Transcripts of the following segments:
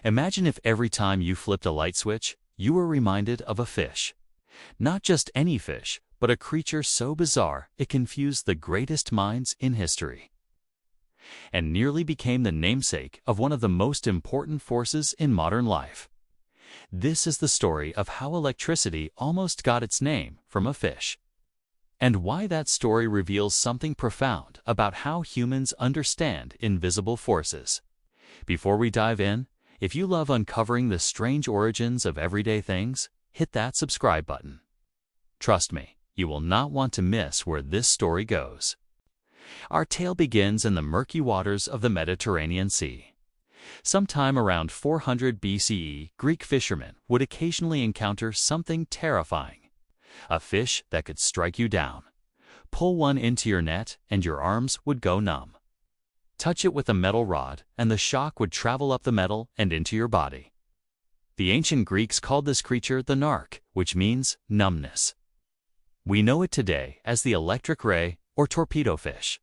Imagine if every time you flipped a light switch, you were reminded of a fish. Not just any fish, but a creature so bizarre it confused the greatest minds in history, and nearly became the namesake of one of the most important forces in modern life. This is the story of how electricity almost got its name from a fish, and why that story reveals something profound about how humans understand invisible forces. Before we dive in, if you love uncovering the strange origins of everyday things, hit that subscribe button. Trust me, you will not want to miss where this story goes. Our tale begins in the murky waters of the Mediterranean Sea. Sometime around 400 BCE, Greek fishermen would occasionally encounter something terrifying. A fish that could strike you down. Pull one into your net and your arms would go numb. Touch it with a metal rod and the shock would travel up the metal and into your body. The ancient Greeks called this creature the narc, which means numbness. We know it today as the electric ray or torpedo fish,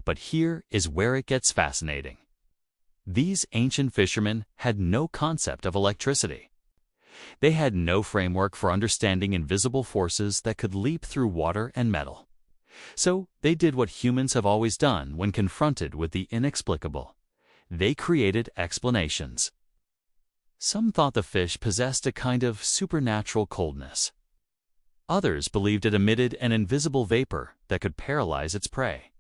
but here is where it gets fascinating. These ancient fishermen had no concept of electricity. They had no framework for understanding invisible forces that could leap through water and metal. So they did what humans have always done when confronted with the inexplicable. They created explanations. Some thought the fish possessed a kind of supernatural coldness. Others believed it emitted an invisible vapor that could paralyze its prey.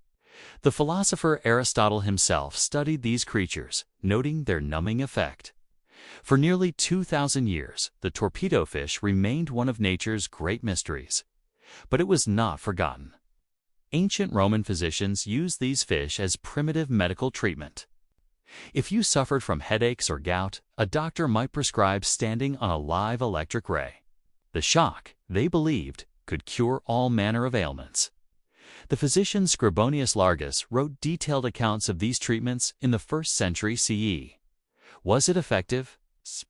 The philosopher Aristotle himself studied these creatures, noting their numbing effect. For nearly 2,000 years, the torpedo fish remained one of nature's great mysteries. But it was not forgotten. Ancient Roman physicians used these fish as primitive medical treatment. If you suffered from headaches or gout, a doctor might prescribe standing on a live electric ray. The shock, they believed, could cure all manner of ailments. The physician Scribonius Largus wrote detailed accounts of these treatments in the 1st century CE. Was it effective?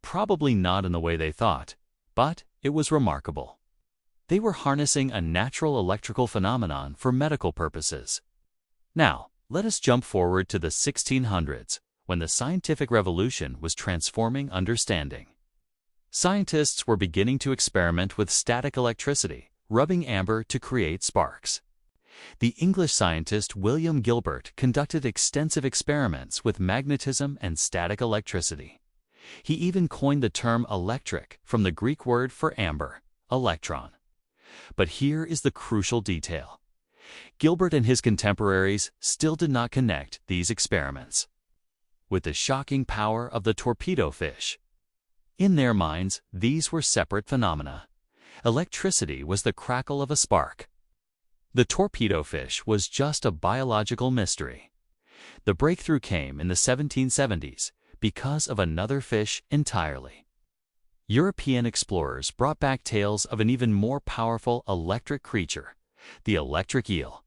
Probably not in the way they thought, but it was remarkable. They were harnessing a natural electrical phenomenon for medical purposes. Now, let us jump forward to the 1600s, when the scientific revolution was transforming understanding. Scientists were beginning to experiment with static electricity, rubbing amber to create sparks. The English scientist William Gilbert conducted extensive experiments with magnetism and static electricity. He even coined the term electric from the Greek word for amber, electron. But here is the crucial detail. Gilbert and his contemporaries still did not connect these experiments with the shocking power of the torpedo fish. In their minds, these were separate phenomena. Electricity was the crackle of a spark. The torpedo fish was just a biological mystery. The breakthrough came in the 1770s because of another fish entirely. European explorers brought back tales of an even more powerful electric creature, the electric eel.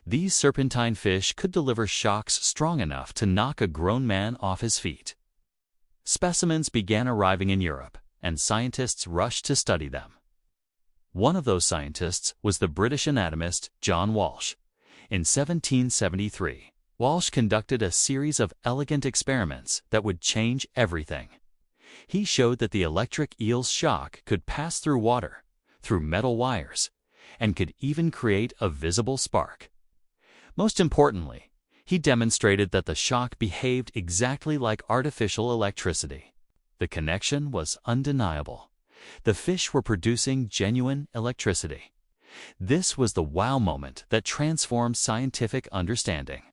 These serpentine fish could deliver shocks strong enough to knock a grown man off his feet. Specimens began arriving in Europe, and scientists rushed to study them. One of those scientists was the British anatomist John Walsh. In 1773, Walsh conducted a series of elegant experiments that would change everything. He showed that the electric eel's shock could pass through water, through metal wires, and could even create a visible spark. Most importantly, he demonstrated that the shock behaved exactly like artificial electricity. The connection was undeniable. The fish were producing genuine electricity. This was the wow moment that transformed scientific understanding.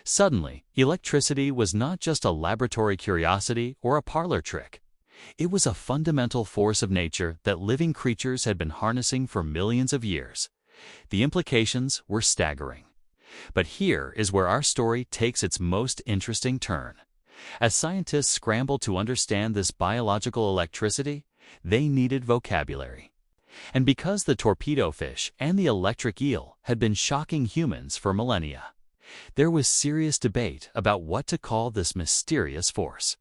Suddenly, electricity was not just a laboratory curiosity or a parlor trick. It was a fundamental force of nature that living creatures had been harnessing for millions of years. The implications were staggering. But here is where our story takes its most interesting turn. As scientists scrambled to understand this biological electricity, they needed vocabulary. And because the torpedo fish and the electric eel had been shocking humans for millennia, there was serious debate about what to call this mysterious force.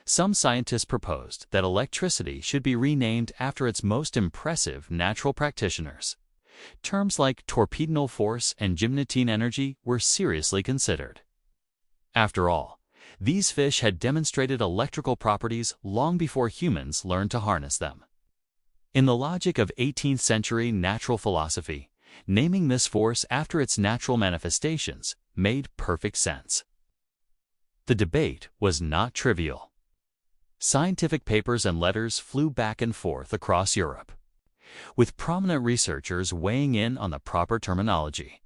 Some scientists proposed that electricity should be renamed after its most impressive natural practitioners. Terms like torpedinal force and gymnotine energy were seriously considered. After all, These fish had demonstrated electrical properties long before humans learned to harness them. In the logic of 18th century natural philosophy, naming this force after its natural manifestations made perfect sense. The debate was not trivial. Scientific papers and letters flew back and forth across Europe, with prominent researchers weighing in on the proper terminology.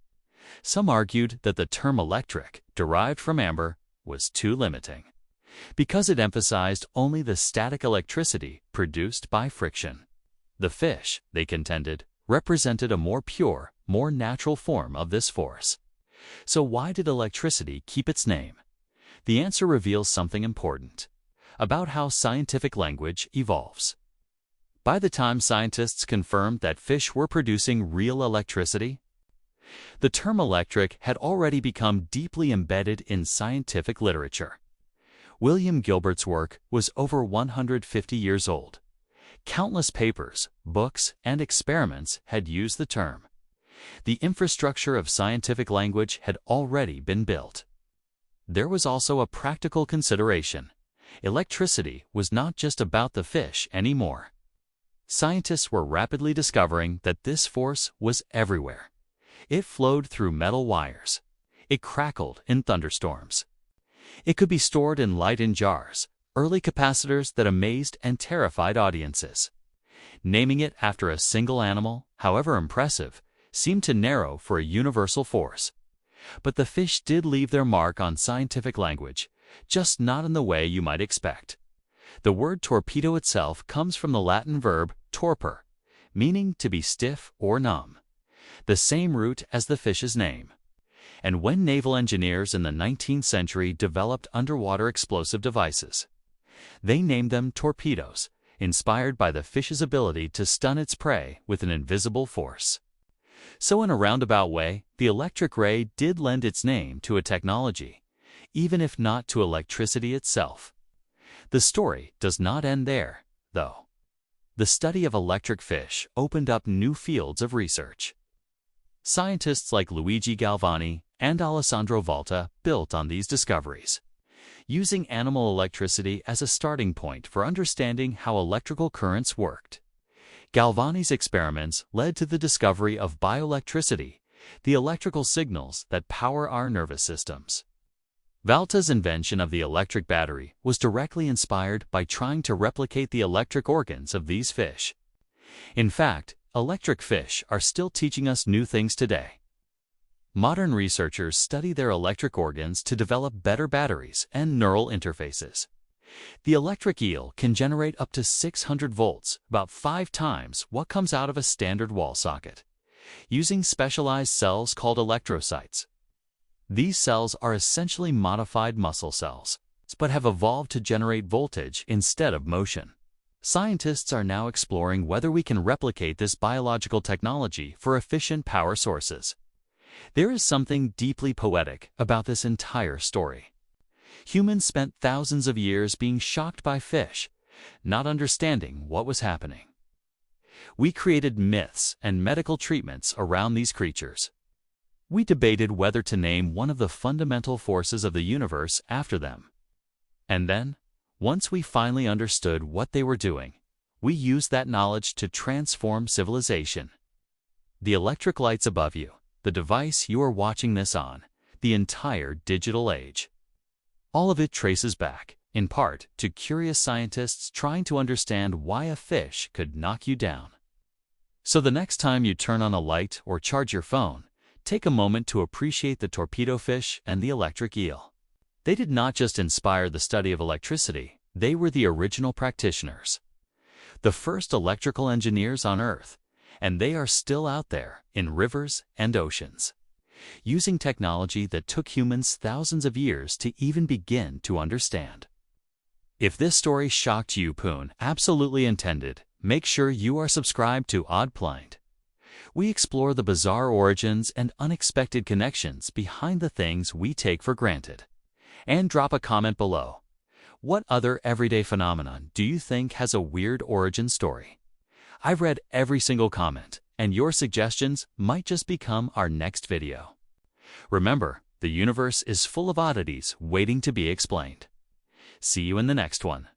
Some argued that the term electric, derived from amber, was too limiting, because it emphasized only the static electricity produced by friction. The fish, they contended, represented a more pure, more natural form of this force. So why did electricity keep its name? The answer reveals something important about how scientific language evolves. By the time scientists confirmed that fish were producing real electricity, the term electric had already become deeply embedded in scientific literature. William Gilbert's work was over 150 years old. Countless papers, books, and experiments had used the term. The infrastructure of scientific language had already been built. There was also a practical consideration. Electricity was not just about the fish anymore. Scientists were rapidly discovering that this force was everywhere. It flowed through metal wires. It crackled in thunderstorms. It could be stored in light-in jars, early capacitors that amazed and terrified audiences. Naming it after a single animal, however impressive, seemed to narrow for a universal force. But the fish did leave their mark on scientific language, just not in the way you might expect. The word torpedo itself comes from the Latin verb torpor, meaning to be stiff or numb, the same root as the fish's name. And when naval engineers in the 19th century developed underwater explosive devices, they named them torpedoes, inspired by the fish's ability to stun its prey with an invisible force. So in a roundabout way, the electric ray did lend its name to a technology, even if not to electricity itself. The story does not end there, though. The study of electric fish opened up new fields of research. Scientists like Luigi Galvani and Alessandro Volta built on these discoveries, using animal electricity as a starting point for understanding how electrical currents worked. Galvani's experiments led to the discovery of bioelectricity, the electrical signals that power our nervous systems. Volta's invention of the electric battery was directly inspired by trying to replicate the electric organs of these fish. In fact, electric fish are still teaching us new things today. Modern researchers study their electric organs to develop better batteries and neural interfaces. The electric eel can generate up to 600 volts, about 5 times what comes out of a standard wall socket, using specialized cells called electrocytes. These cells are essentially modified muscle cells, but have evolved to generate voltage instead of motion. Scientists are now exploring whether we can replicate this biological technology for efficient power sources. There is something deeply poetic about this entire story. Humans spent thousands of years being shocked by fish, not understanding what was happening. We created myths and medical treatments around these creatures. We debated whether to name one of the fundamental forces of the universe after them. And then, once we finally understood what they were doing, we used that knowledge to transform civilization. The electric lights above you, the device you are watching this on, the entire digital age. All of it traces back, in part, to curious scientists trying to understand why a fish could knock you down. So the next time you turn on a light or charge your phone, take a moment to appreciate the torpedo fish and the electric eel. They did not just inspire the study of electricity, they were the original practitioners, the first electrical engineers on Earth, and they are still out there in rivers and oceans, using technology that took humans thousands of years to even begin to understand. If this story shocked you, Poon, absolutely intended, make sure you are subscribed to Oddplind. We explore the bizarre origins and unexpected connections behind the things we take for granted. And drop a comment below. What other everyday phenomenon do you think has a weird origin story? I've read every single comment, and your suggestions might just become our next video. Remember, the universe is full of oddities waiting to be explained. See you in the next one.